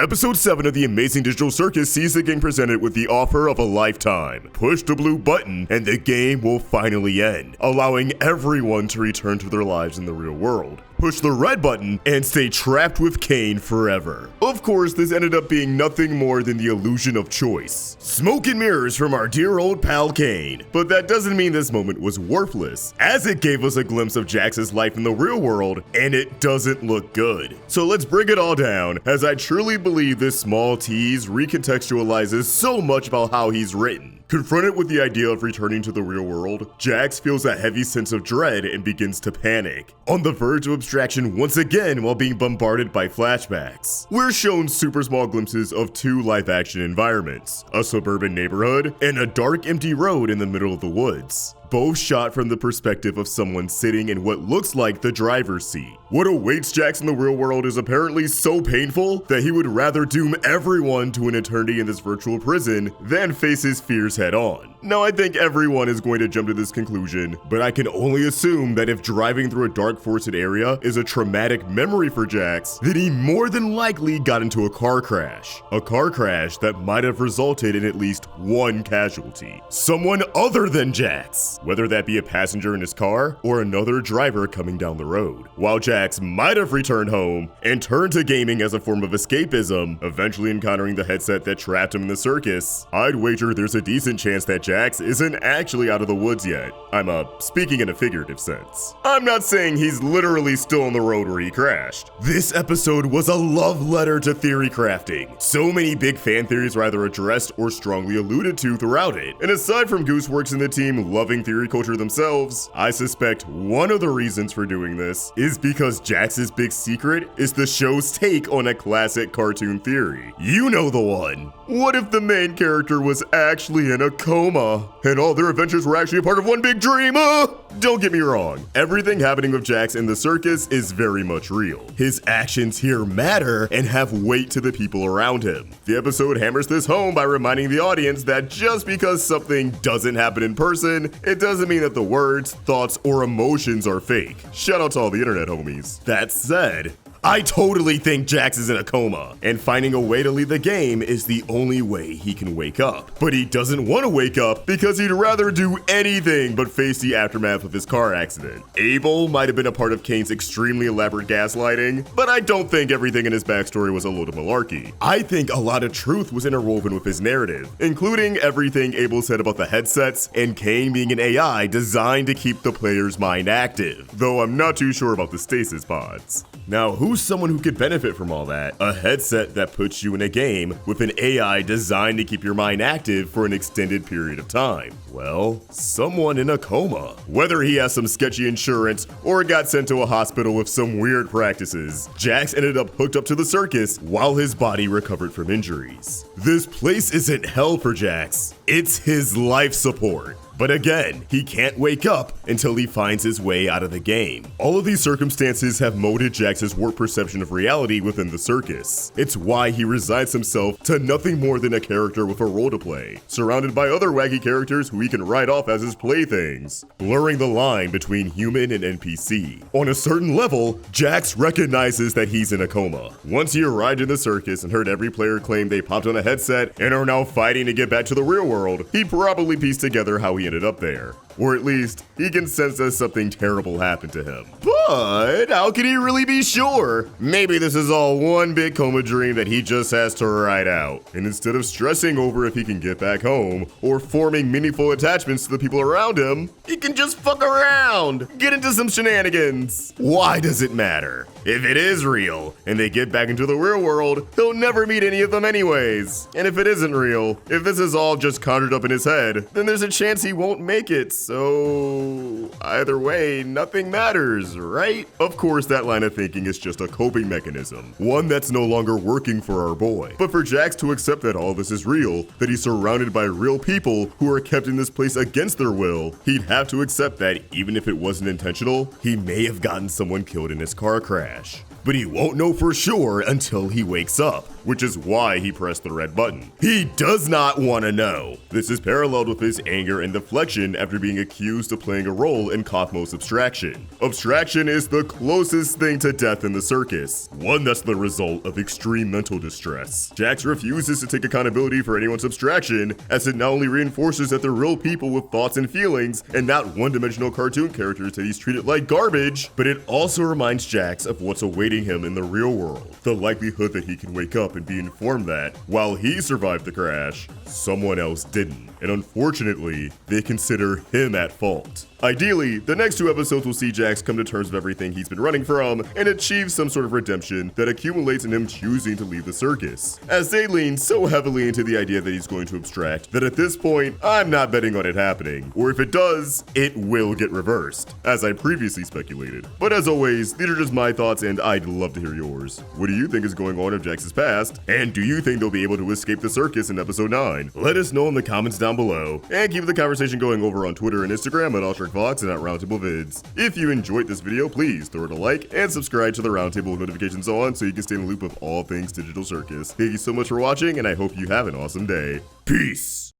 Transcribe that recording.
Episode 7 of the Amazing Digital Circus sees the game presented with the offer of a lifetime. Push the blue button and the game will finally end, allowing everyone to return to their lives in the real world. Push the red button and stay trapped with Caine forever. Of course, this ended up being nothing more than the illusion of choice. Smoke and mirrors from our dear old pal Caine. But that doesn't mean this moment was worthless, as it gave us a glimpse of Jax's life in the real world, and it doesn't look good. So let's break it all down, as I truly believe this small tease recontextualizes so much about how he's written. Confronted with the idea of returning to the real world, Jax feels a heavy sense of dread and begins to panic, on the verge of abstraction once again while being bombarded by flashbacks. We're shown super small glimpses of two live-action environments, a suburban neighborhood and a dark empty road in the middle of the woods, both shot from the perspective of someone sitting in what looks like the driver's seat. What awaits Jax in the real world is apparently so painful that he would rather doom everyone to an eternity in this virtual prison than face his fears head on. Now, I think everyone is going to jump to this conclusion, but I can only assume that if driving through a dark forested area is a traumatic memory for Jax, then he more than likely got into a car crash. A car crash that might have resulted in at least one casualty. Someone other than Jax, whether that be a passenger in his car or another driver coming down the road. While Jax might have returned home and turned to gaming as a form of escapism, eventually encountering the headset that trapped him in the circus, I'd wager there's a decent chance that Jax isn't actually out of the woods yet. I'm speaking in a figurative sense. I'm not saying he's literally still on the road where he crashed. This episode was a love letter to theory crafting. So many big fan theories were either addressed or strongly alluded to throughout it. And aside from Gooseworks and the team loving theory culture themselves, I suspect one of the reasons for doing this is because Jax's big secret is the show's take on a classic cartoon theory. You know the one. What if the main character was actually in a coma and all their adventures were actually a part of one big dream? Don't get me wrong, everything happening with Jax in the circus is very much real. His actions here matter and have weight to the people around him. The episode hammers this home by reminding the audience that just because something doesn't happen in person, it doesn't mean that the words, thoughts, or emotions are fake. Shout out to all the internet homies. That said, I totally think Jax is in a coma, and finding a way to leave the game is the only way he can wake up. But he doesn't want to wake up because he'd rather do anything but face the aftermath of his car accident. Abel might have been a part of Caine's extremely elaborate gaslighting, but I don't think everything in his backstory was a load of malarkey. I think a lot of truth was interwoven with his narrative, including everything Abel said about the headsets and Caine being an AI designed to keep the player's mind active, though I'm not too sure about the stasis pods. Now, who's someone who could benefit from all that? A headset that puts you in a game with an AI designed to keep your mind active for an extended period of time. Well, someone in a coma. Whether he has some sketchy insurance or got sent to a hospital with some weird practices, Jax ended up hooked up to the circus while his body recovered from injuries. This place isn't hell for Jax, it's his life support. But again, he can't wake up until he finds his way out of the game. All of these circumstances have molded Jax's warped perception of reality within the circus. It's why he resigns himself to nothing more than a character with a role to play, surrounded by other wacky characters who he can write off as his playthings, blurring the line between human and NPC. On a certain level, Jax recognizes that he's in a coma. Once he arrived in the circus and heard every player claim they popped on a headset and are now fighting to get back to the real world, he probably pieced together how he ended up there. Or at least, he can sense that something terrible happened to him. But how can he really be sure? Maybe this is all one big coma dream that he just has to ride out. And instead of stressing over if he can get back home, or forming meaningful attachments to the people around him, he can just fuck around, get into some shenanigans. Why does it matter? If it is real, and they get back into the real world, he'll never meet any of them anyways. And if it isn't real, if this is all just conjured up in his head, then there's a chance he won't make it. So either way, nothing matters, right? Of course, that line of thinking is just a coping mechanism, one that's no longer working for our boy. But for Jax to accept that all this is real, that he's surrounded by real people who are kept in this place against their will, he'd have to accept that even if it wasn't intentional, he may have gotten someone killed in his car crash. But he won't know for sure until he wakes up. which is why he pressed the red button. He does not want to know. This is paralleled with his anger and deflection after being accused of playing a role in Kathmo's abstraction. Abstraction is the closest thing to death in the circus, one that's the result of extreme mental distress. Jax refuses to take accountability for anyone's abstraction, as it not only reinforces that they're real people with thoughts and feelings and not one-dimensional cartoon characters that he's treated like garbage, but it also reminds Jax of what's awaiting him in the real world. The likelihood that he can wake up and be informed that, while he survived the crash, someone else didn't. And unfortunately, they consider him at fault. Ideally, the next 2 episodes will see Jax come to terms with everything he's been running from and achieve some sort of redemption that accumulates in him choosing to leave the circus, as they lean so heavily into the idea that he's going to abstract that at this point, I'm not betting on it happening, or if it does, it will get reversed, as I previously speculated. But as always, these are just my thoughts and I'd love to hear yours. What do you think is going on in Jax's past? And do you think they'll be able to escape the circus in episode 9? Let us know in the comments down below, and keep the conversation going over on Twitter and Instagram at Fox and at Roundtable Vids. If you enjoyed this video, please throw it a like and subscribe to the Roundtable with notifications on so you can stay in the loop of all things Digital Circus. Thank you so much for watching, and I hope you have an awesome day. Peace!